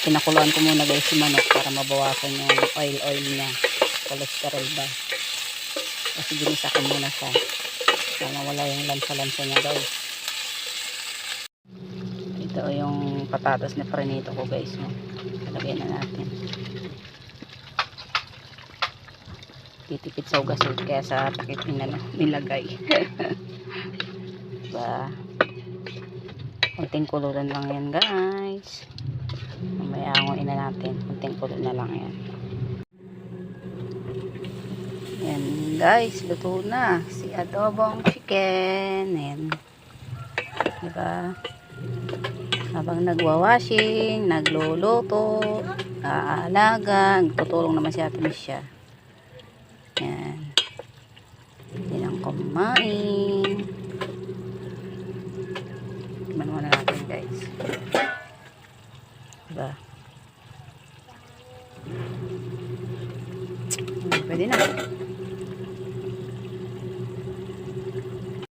pinakuluan ko muna guys si manok para mabawasan yung oil niya, cholesterol ba. Kasi ginisa ko muna siya para wala yung lansa niya guys. Ito yung patatas na prinito ko guys, no? Talagyan na natin. Titipid sa ugasol kaya sa takip nilagay. Diba? Kunting kuluran lang yan guys. Mamaya anguin na natin. Kunting kulon na lang yan. Yan guys, luto na si adobong chicken. Yan. Diba? Habang nagwawashing, nagluluto, aalaga, tutulong naman si Ate Misha. Yan. Hindi lang kumain. Tignan muna natin guys. Diba? Pwede na.